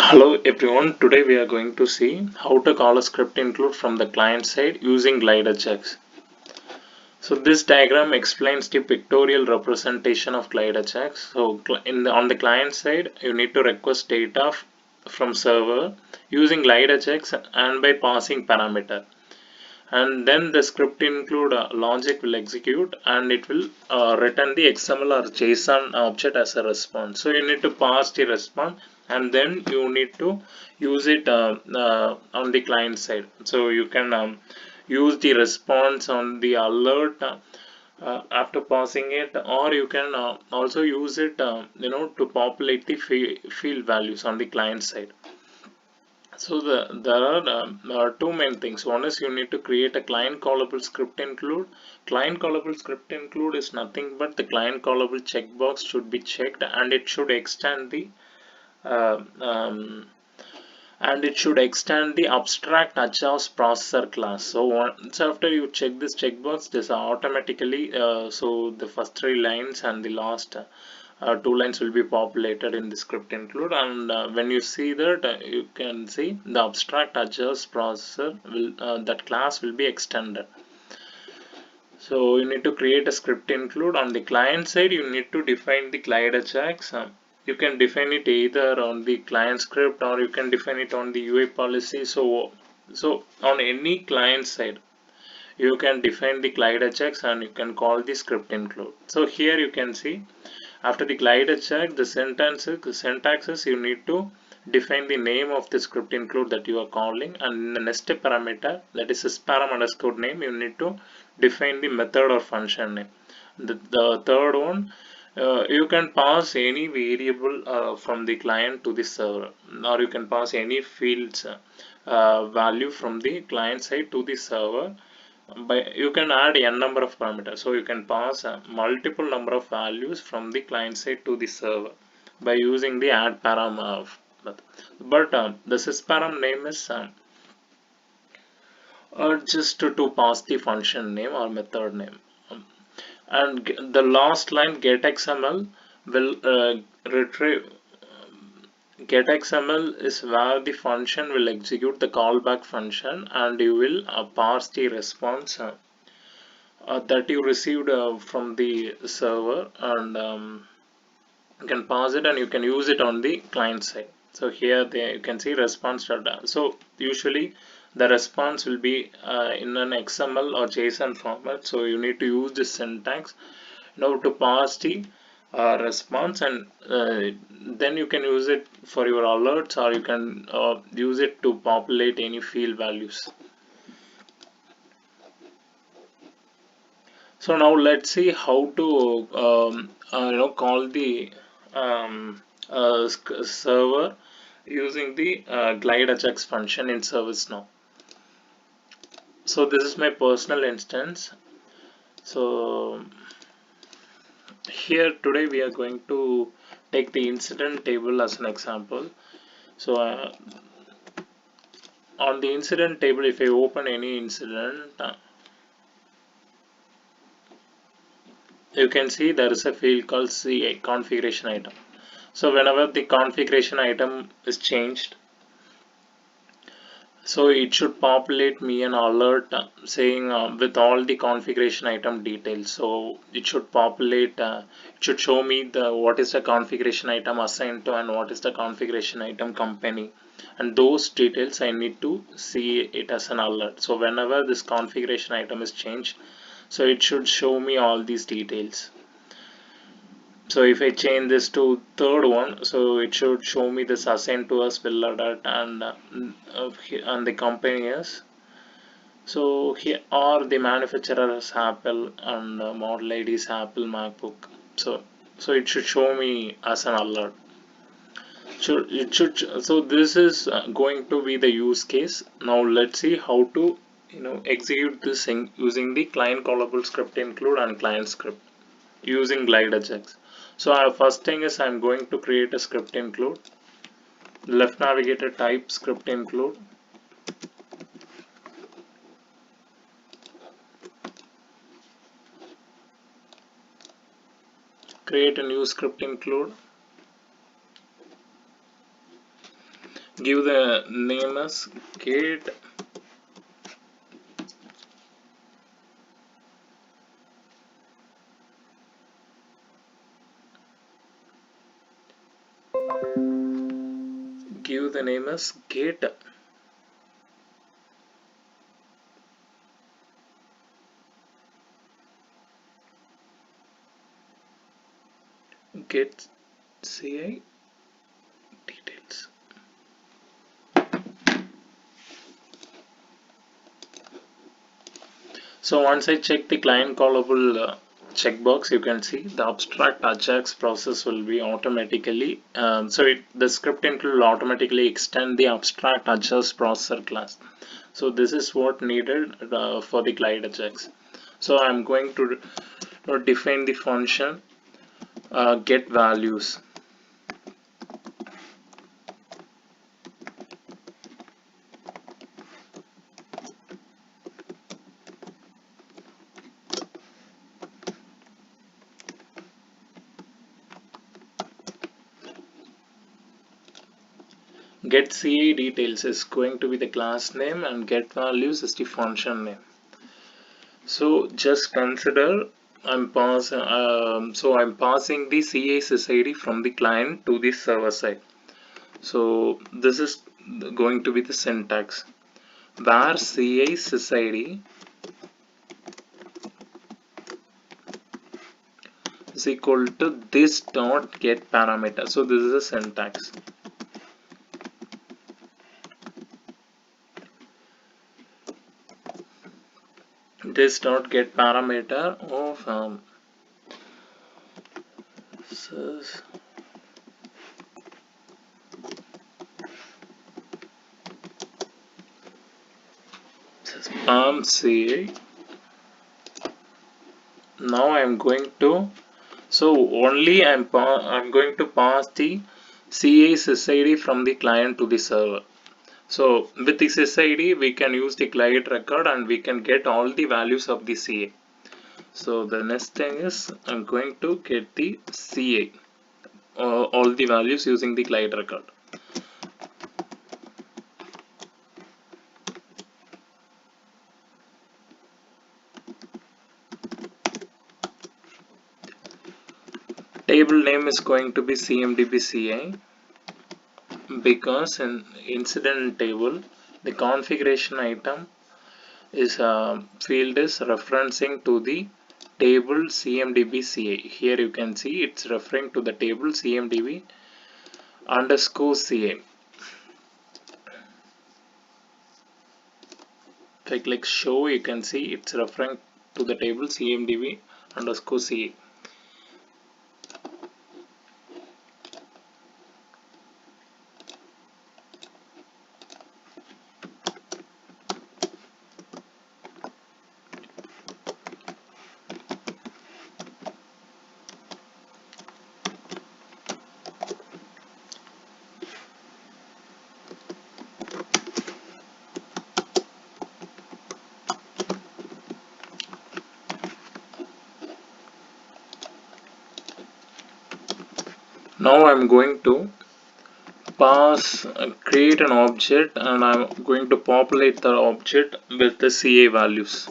Hello everyone, today we are going to see how to call a script include from the client side using GlideAjax. So this diagram explains the pictorial representation of GlideAjax. So on the client side, you need to request data from server using GlideAjax and by passing parameter. And then the script include logic will execute and it will return the XML or JSON object as a response. So you need to pass the response and then you need to use it on the client side. So you can use the response on the alert after passing it, or you can also use it to populate the field values on the client side. So there are two main things. One is you need to create a client callable script include. Client callable script include is nothing but the client callable checkbox should be checked, and it should extend the uh, um, abstract adjax processor class. So once after you check this checkbox, this automatically so the first three lines and the last two lines will be populated in the script include, and when you see that you can see the abstract adjax processor will that class will be extended. So you need to create a script include. On the client side, you need to define the GlideAjax. You can define it either on the client script or you can define it on the UI policy. So on any client side, you can define the GlideAjax and you can call the script include. So here you can see after the GlideAjax, the syntax is you need to define the name of the script include that you are calling, and in the next parameter, that is param underscore name, you need to define the method or function name. The third one, you can pass any variable from the client to the server, or you can pass any fields value from the client side to the server. But you can add n number of parameters, so you can pass a multiple number of values from the client side to the server by using the add param method. But the sysparam name is just to pass the function name or method name. And the last line getXML will retrieve. GetXML is where the function will execute the callback function, and you will parse the response that you received from the server, and you can pass it and you can use it on the client side. So here you can see response data. So usually the response will be in an XML or JSON format, so you need to use this syntax to pass the response, and then you can use it for your alerts, or you can use it to populate any field values. So now let's see how to call the server using the GlideAjax function in ServiceNow. So this is my personal instance. So here today we are going to take the incident table as an example. So on the incident table, if I open any incident, you can see there is a field called CA configuration item. So whenever the configuration item is changed, so it should populate me an alert saying with all the configuration item details. So it should populate, it should show me the what is the configuration item assigned to and what is the configuration item company, and those details I need to see it as an alert. So whenever this configuration item is changed, so it should show me all these details. So if I change this to third one, so it should show me this assigned to us will alert, and the company is. So here are the manufacturers Apple, and model ID is Apple MacBook. So it should show me as an alert. So this is going to be the use case. Now let's see how to execute this thing using the client callable script include and client script using GlideAjax. So our first thing is I'm going to create a script include. Left navigator type script include. Create a new script include. give the name as get give the name as get CI details. So once I check the client callable checkbox, you can see the abstract Ajax process will be automatically, the script will automatically extend the abstract Ajax processor class. So this is what needed for the GlideAjax. So I'm going to define the function get values. Get CA details is going to be the class name and get values is the function name. So just consider I'm passing the CA sysID from the client to the server side. So this is going to be the syntax where CA sysID is equal to this dot get parameter. So this is a syntax. This dot get parameter of CA. Now I'm going to I'm going to pass the CA sysID from the client to the server. So with the sysID we can use the glide record and we can get all the values of the CA. So the next thing is I'm going to get the CA, all the values using the glide record. Table name is going to be CMDB because in incident table the configuration item is field is referencing to the table CMDB. Here you can see it's referring to the table CMDB underscore CA. If I click show, you can see it's referring to the table CMDB underscore CA. Now I'm going to create an object and I'm going to populate the object with the CA values.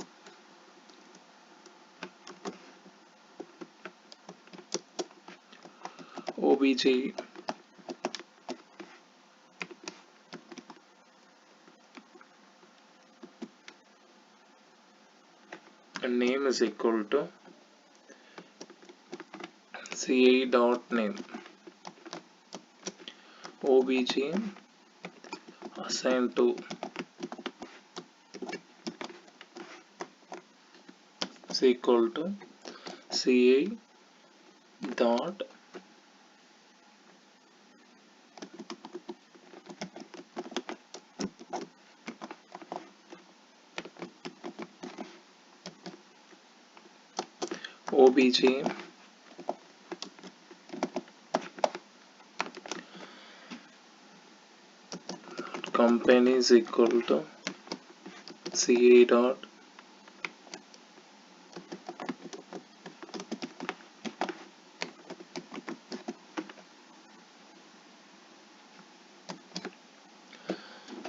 obj and name is equal to CA dot name. obj assigned to is equal to CA dot obj company is equal to CA dot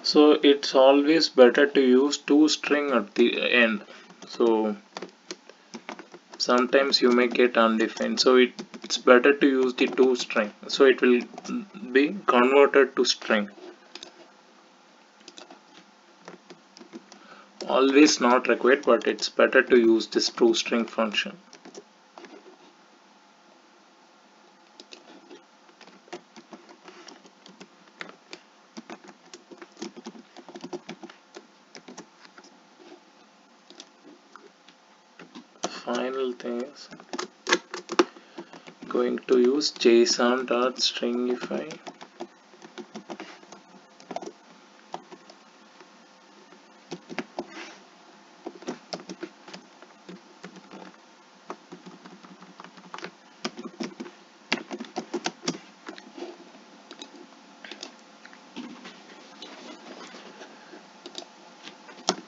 So it's always better to use toString at the end. So sometimes you may get undefined, so it's better to use the toString, so it will be converted to string. Always not required, but it's better to use this toString function. Final thing is going to use json.stringify.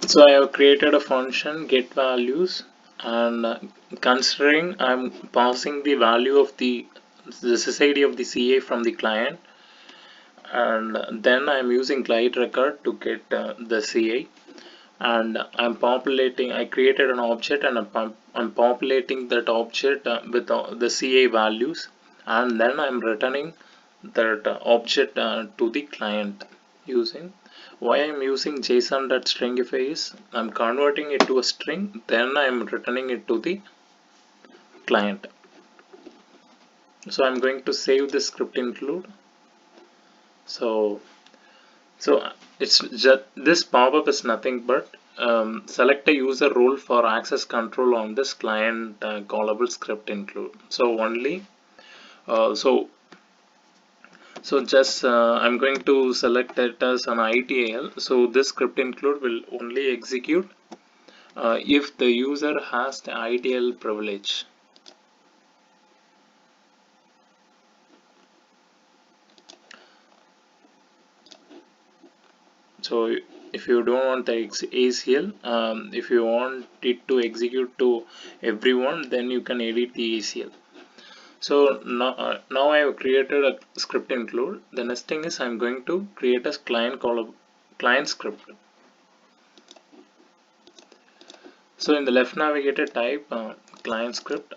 So I have created a function get values, and considering I'm passing the value of the SSID of the CA from the client, and then I'm using glide record to get the CA, and I created an object, and I'm populating that object with the CA values, and then I'm returning that object to the client using. Why I'm using json.stringify is I'm converting it to a string, then I'm returning it to the client. So I'm going to save the script include. So it's just this pop-up is nothing but select a user role for access control on this client callable script include. So only so just I'm going to select it as an ITAL. So this script include will only execute if the user has the ITAL privilege. So if you don't want the ACL, if you want it to execute to everyone, then you can edit the ACL. So now I have created a script include. The next thing is I'm going to create a client script. So in the left navigator type client script.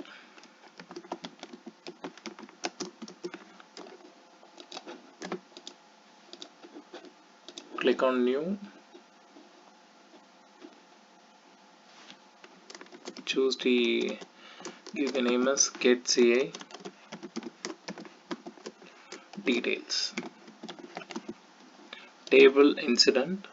Click on new. Choose the give the name as getCA details. Table incident.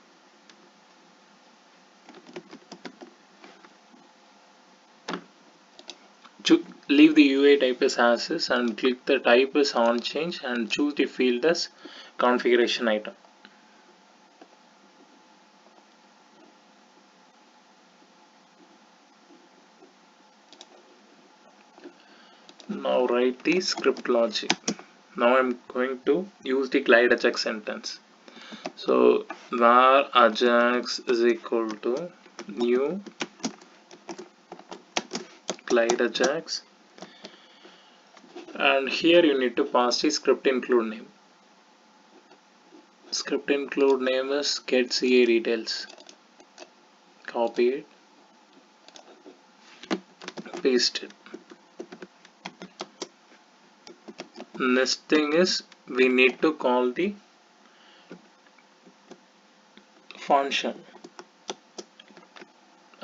Leave the UI type as is and click the type as on change and choose the field as configuration item. Now write the script logic. Now I'm going to use the GlideAjax sentence. So var ajax is equal to new GlideAjax, and here you need to pass the script include name. Script include name is getCA details. Copy it, paste it. Next thing is we need to call the function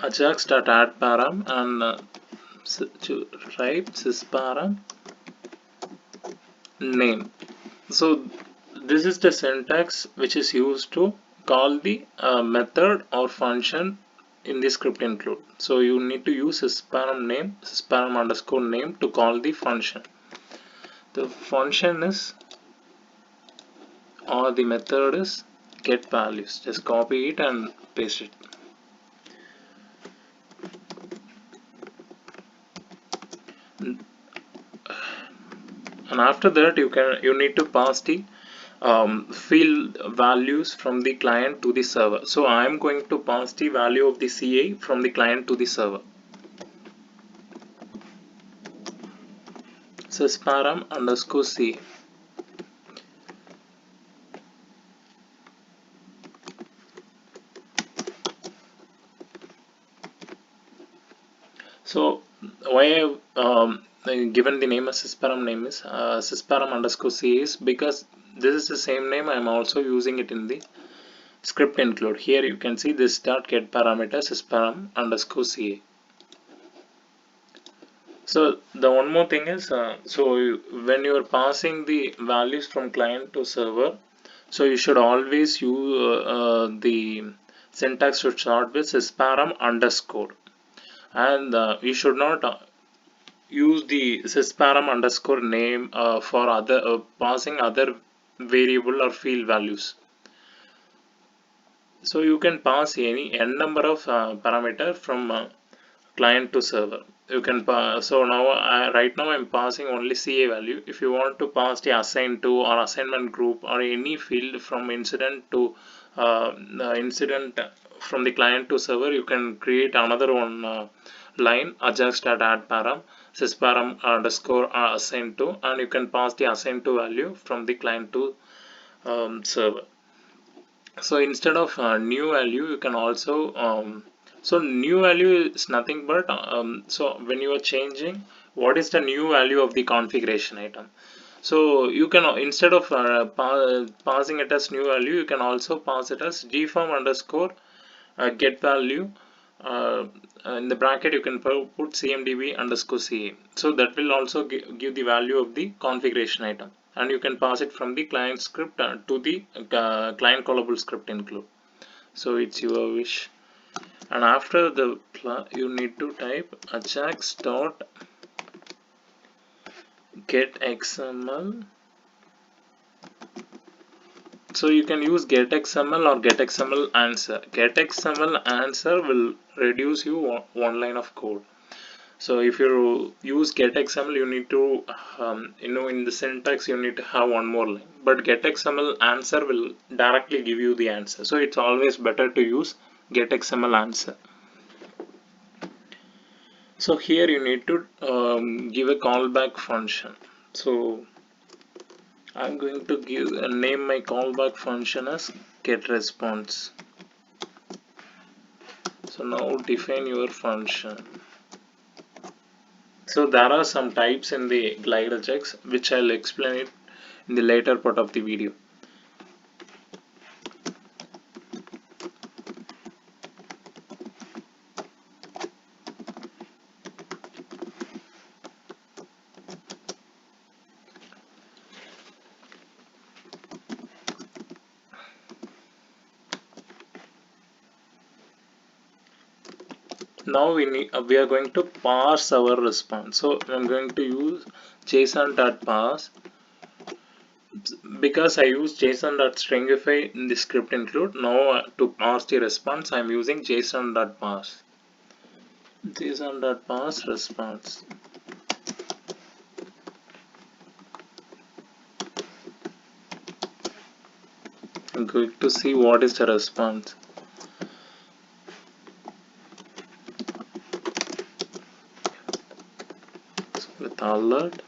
ajax.addParam and write sysparam name. So this is the syntax which is used to call the method or function in the script include. So you need to use sysparam name, sysparam underscore name to call the function. The function is or the method is get values. Just copy it and paste it. And after that you need to pass the field values from the client to the server. So I am going to pass the value of the CA from the client to the server. Sysparam underscore CA. So why I've given the name as SysParam name is SysParam underscore C is because this is the same name I'm also using it in the script include. Here you can see this dot get parameter SysParam underscore CA. So the one more thing is when you are passing the values from client to server, so you should always use the syntax should start with SysParam underscore, and you should not use the sysparam underscore name for other passing other variable or field values. So you can pass any n number of parameter from client to server. You can pass. So now right now I'm passing only CA value. If you want to pass the assign to or assignment group or any field from incident to incident from the client to server, you can create another one line ajax.addParam sysparam underscore assign to, and you can pass the assign to value from the client to server. So instead of new value you can also so new value is nothing but so when you are changing what is the new value of the configuration item, so you can instead of passing it as new value, you can also pass it as deform underscore get value, uh, in the bracket you can put cmdb underscore ca, so that will also give the value of the configuration item, and you can pass it from the client script to the client callable script include. So it's your wish, and after the you need to type ajax dot getXML. So you can use getXML or getXMLAnswer. getXMLAnswer will reduce you one line of code. So if you use getXML, you need to in the syntax you need to have one more line. But getXMLAnswer will directly give you the answer. So it's always better to use getXMLAnswer. So here you need to give a callback function. So I'm going to give name my callback function as getResponse. So now define your function. So there are some types in the GlideAjax which I'll explain it in the later part of the video. Now we are going to parse our response. So I'm going to use json.parse. Because I use json.stringify in the script include. Now to parse the response I'm using json.parse. json.parse response. I'm going to see what is the response. So with alert,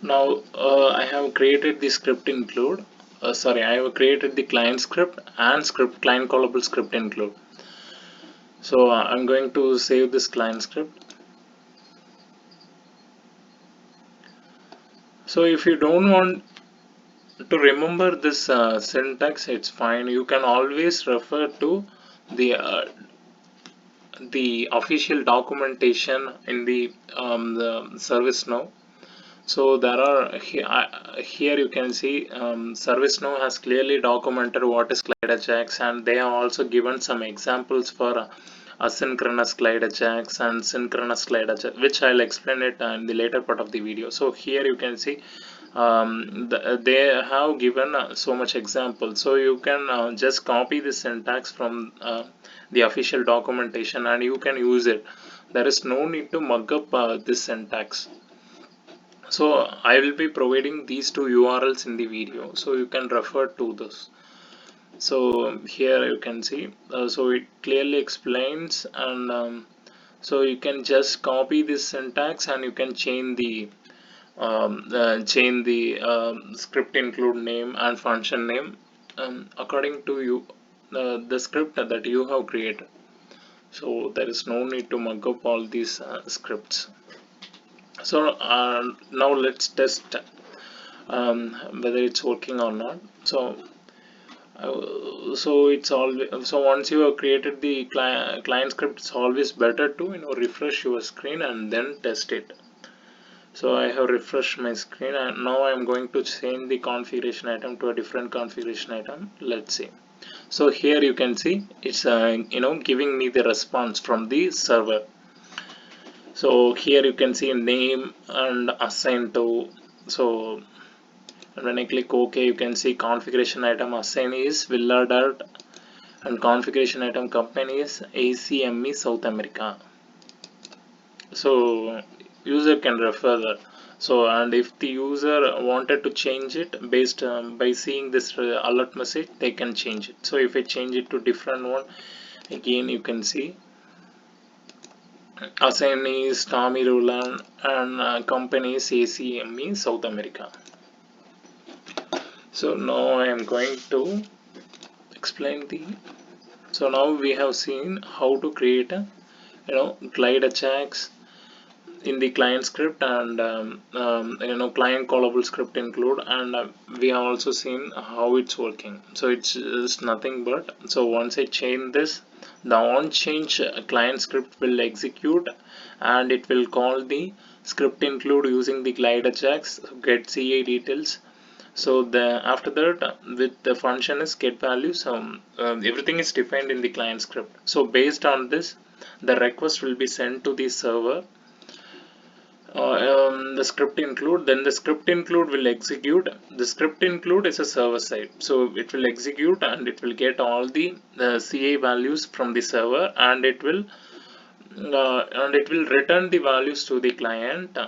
now I have created the script include. I have created the client script and script client callable script include. So I'm going to save this client script. So if you don't want to remember this syntax, it's fine. You can always refer to the official documentation in the ServiceNow. So there are here you can see ServiceNow has clearly documented what is GlideAjax, and they have also given some examples for asynchronous GlideAjax and synchronous GlideAjax, which I'll explain it in the later part of the video. So here you can see they have given so much example, so you can just copy the syntax from the official documentation and you can use it. There is no need to mug up this syntax. So I will be providing these two URLs in the video, so you can refer to this. So here you can see, so it clearly explains, and so you can just copy this syntax and you can change the script include name and function name according to you the script that you have created. So there is no need to mug up all these scripts. So now let's test whether it's working or not. So it's always, so once you have created the client script, it's always better to refresh your screen and then test it. So I have refreshed my screen and now I'm going to change the configuration item to a different configuration item. Let's see. So here you can see it's giving me the response from the server. So here you can see name and assign to. So when I click OK, you can see configuration item assign is Villa Dart and configuration item company is ACME South America. So user can refer that. So and if the user wanted to change it based by seeing this alert message, they can change it. So if I change it to different one, again you can see assign is Tommy Roland and company is ACME South America. So now I am going to explain the. So now we have seen how to create a GlideAjax in the client script and client callable script include, and we have also seen how it's working. So it's just nothing but, so once I change this, the on change client script will execute and it will call the script include using the GlideAjax get CA details. So after that with the function is get values, everything is defined in the client script. So based on this, the request will be sent to the server. The script include, then the script include will execute. The script include is a server side, so it will execute and it will get all the CA values from the server, and it will return the values to the client.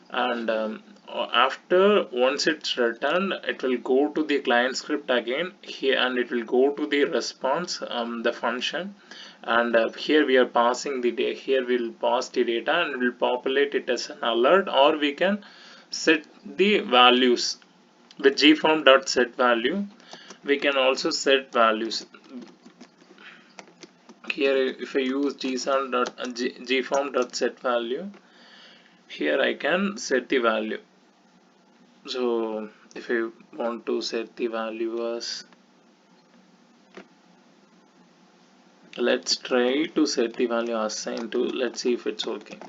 And after once it's returned, it will go to the client script again here, and it will go to the response the function, and here we are passing the data. Here we'll pass the data and we'll populate it as an alert, or we can set the values with gform.setValue. We can also set values here. If I use gform.setValue, here I can set the value. So if I want to set the value as, let's try to set the value assigned to, let's see if it's working.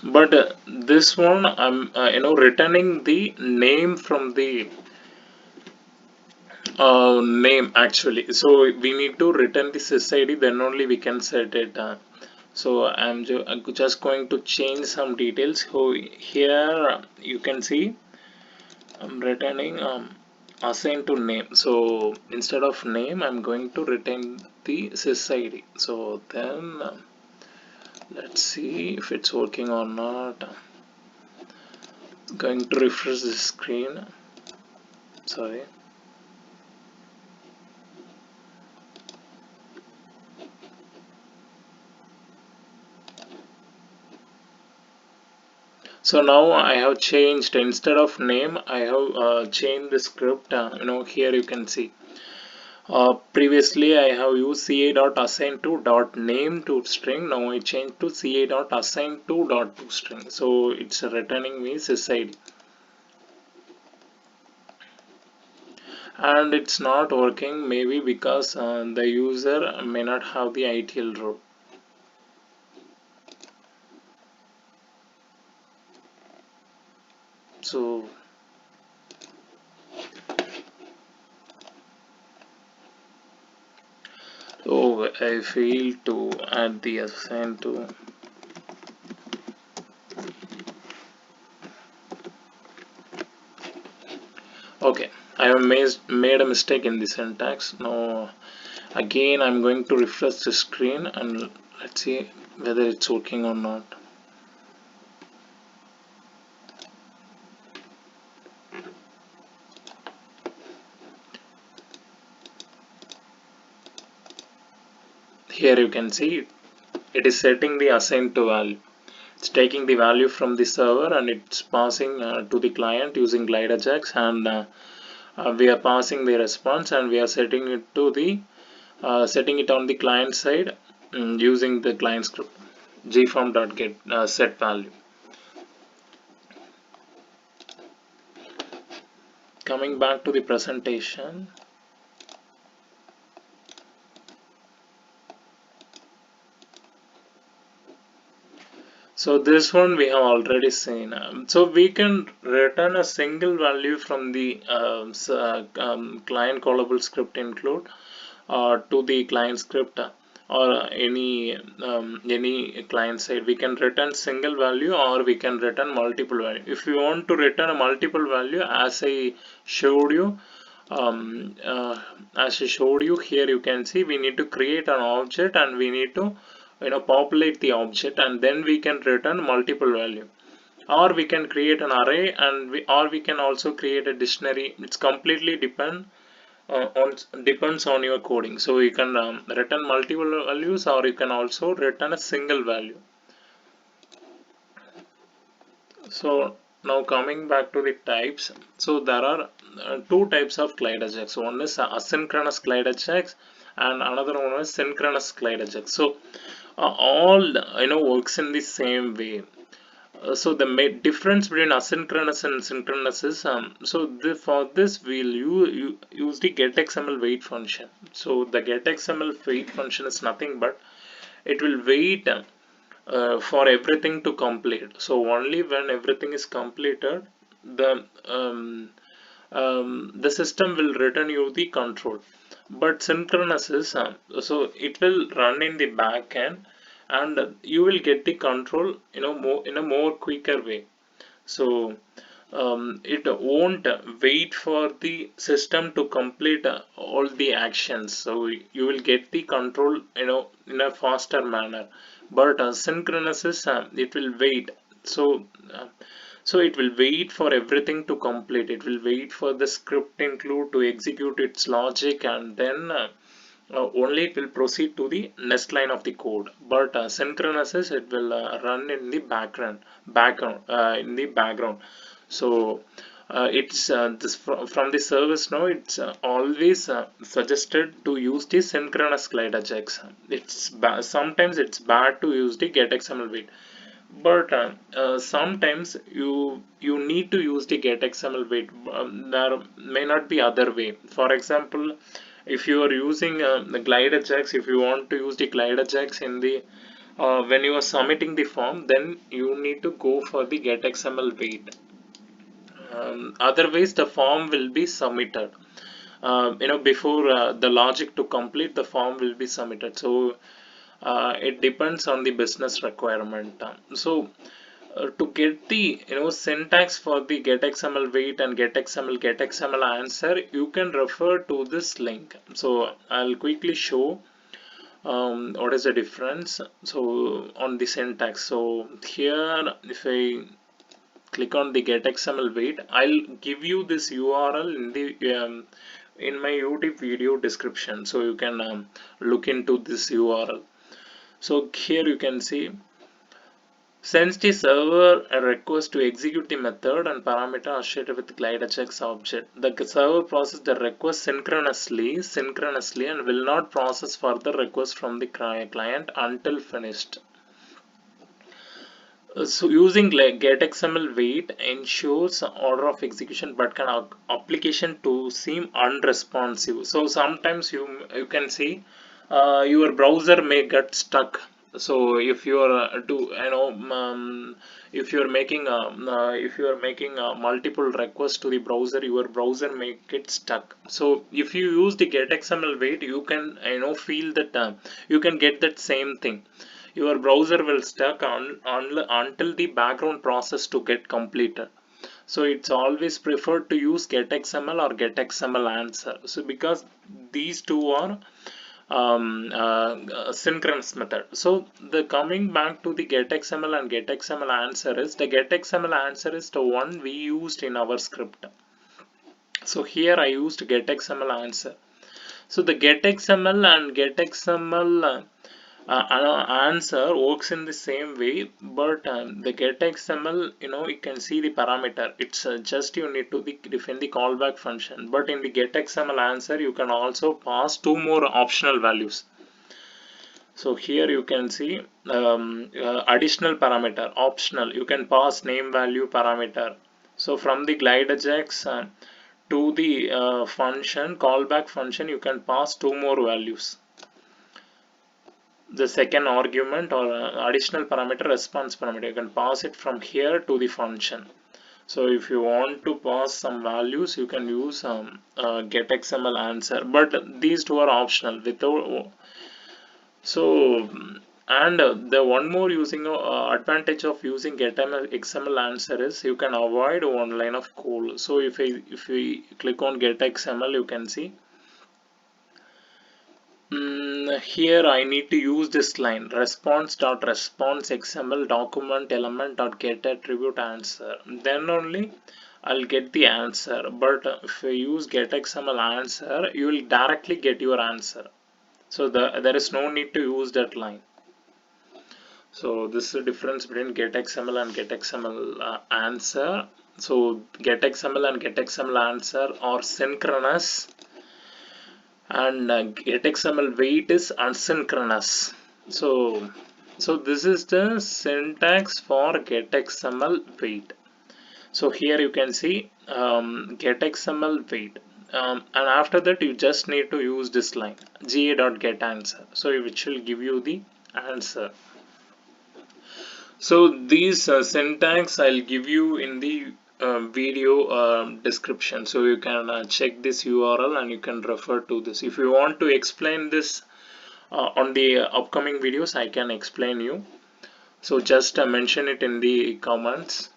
But this one I'm returning the name from the name actually. So we need to return the sysID, then only we can set it. So I'm just going to change some details. So here you can see I'm returning assigned to name. So instead of name, I'm going to return the sysID. So then let's see if it's working or not. Going to refresh the screen. Sorry. So now I have changed, instead of name I have changed the script. Here you can see, previously I have used ca.assign to dot name to string. Now I changed to ca.assign to dot to string, so it's returning me sysid, and it's not working, maybe because the user may not have the ITL role. So I failed to add the assign to. Okay, I have made a mistake in the syntax. Now again I'm going to refresh the screen and let's see whether it's working or not. Here you can see it is setting the assign to value. It's taking the value from the server and it's passing to the client using GlideAjax, and we are passing the response and we are setting it to the setting it on the client side using the client script gform.get set value. Coming back to the presentation, so this one we have already seen. So we can return a single value from the client callable script include to the client script, or any client side. We can return single value or we can return multiple value. If you want to return a multiple value, as I showed you, here you can see we need to create an object and we need to populate the object, and then we can return multiple value, or we can create an array, and we can also create a dictionary. It's completely depends on your coding. So you can return multiple values or you can also return a single value. So now coming back to the types, so there are two types of GlideAjax. One is asynchronous GlideAjax and another one is synchronous GlideAjax. So all works in the same way. So the difference between asynchronous and synchronous is for this we'll use the getXMLWait function. So the getXMLWait function is nothing but it will wait for everything to complete. So only when everything is completed, the system will return you the control. But synchronous is so it will run in the back end and you will get the control more in a more quicker way. So it won't wait for the system to complete all the actions, so you will get the control in a faster manner. But synchronous is it will wait. So it will wait for everything to complete. It will wait for the script include to execute its logic, and then only it will proceed to the next line of the code. But synchronous is it will run in the background. So it's this from the service now, it's always suggested to use the synchronous GlideAjax. Sometimes it's bad to use the getXMLWait, but sometimes you need to use the getXMLWait. There may not be other way. For example, if you are using the GlideAjax, if you want to use the GlideAjax in the when you are submitting the form, then you need to go for the getXMLWait. Otherwise the form will be submitted before the logic to complete, the form will be submitted. So it depends on the business requirement. To get the syntax for the getXMLWait and getXMLAnswer, you can refer to this link. So I'll quickly show what is the difference. So on the syntax, so here if I click on the getXMLWait, I'll give you this URL in my YouTube video description, so you can look into this URL. So here you can see Sends the server a request to execute the method and parameter associated with GlideAjax object. The server processes the request synchronously and will not process further requests from the client until finished. So using like getXMLWait ensures order of execution but can application to seem unresponsive. So sometimes you can see your browser may get stuck. So if you are if you are making multiple requests to the browser, your browser may get stuck. So if you use the getXMLWait, you can feel that you can get that same thing. Your browser will stuck until the background process to get completed. So it's always preferred to use getXML or getXMLAnswer. So because these two are synchronous method. So the coming back to the getXML and getXMLAnswer is the getXMLAnswer is the one we used in our script. So here I used getXMLAnswer. So the getXML and getXML answer works in the same way, but the getXML, you can see the parameter. It's just you need to define the callback function. But in the getXML answer, you can also pass two more optional values. So here you can see additional parameter, optional. You can pass name value parameter. So from the GlideAjax to the function callback function, you can pass two more values. The second argument or additional parameter response parameter, you can pass it from here to the function. So if you want to pass some values, you can use getXMLAnswer, but these two are optional without. So and the one more using advantage of using getXMLAnswer is you can avoid one line of code. So if we click on getXML, you can see here I need to use this line response.response XML document element dot get attribute answer. Then only I'll get the answer. But if you use getXML answer, you will directly get your answer. So there is no need to use that line. So this is the difference between getXML and getXML answer. So getXML and getXMLAnswer are synchronous, and getXMLWait is asynchronous. So this is the syntax for getXMLWait. So here you can see getXMLWait, and after that you just need to use this line ga.getAnswer, so which will give you the answer. So these syntax I'll give you in the video description, so you can check this URL and you can refer to this. If you want to explain this on the upcoming videos, I can explain you. So just mention it in the comments.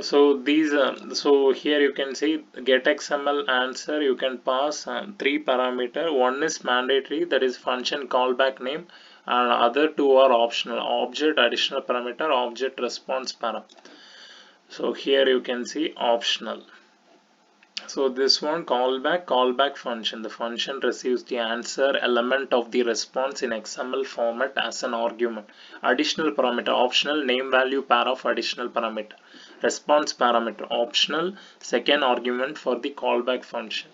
So these so here you can see getXML answer. You can pass three parameter. One is mandatory, that is function callback name, and other two are optional: object additional parameter, object response param. So here you can see optional. So this one callback function. The function receives the answer element of the response in XML format as an argument. Additional parameter optional, name value pair of additional parameter. Response parameter optional, second argument for the callback function.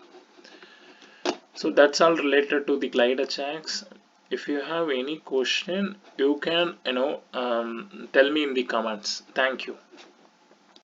So that's all related to the GlideAjax. If you have any question, you can tell me in the comments. Thank you.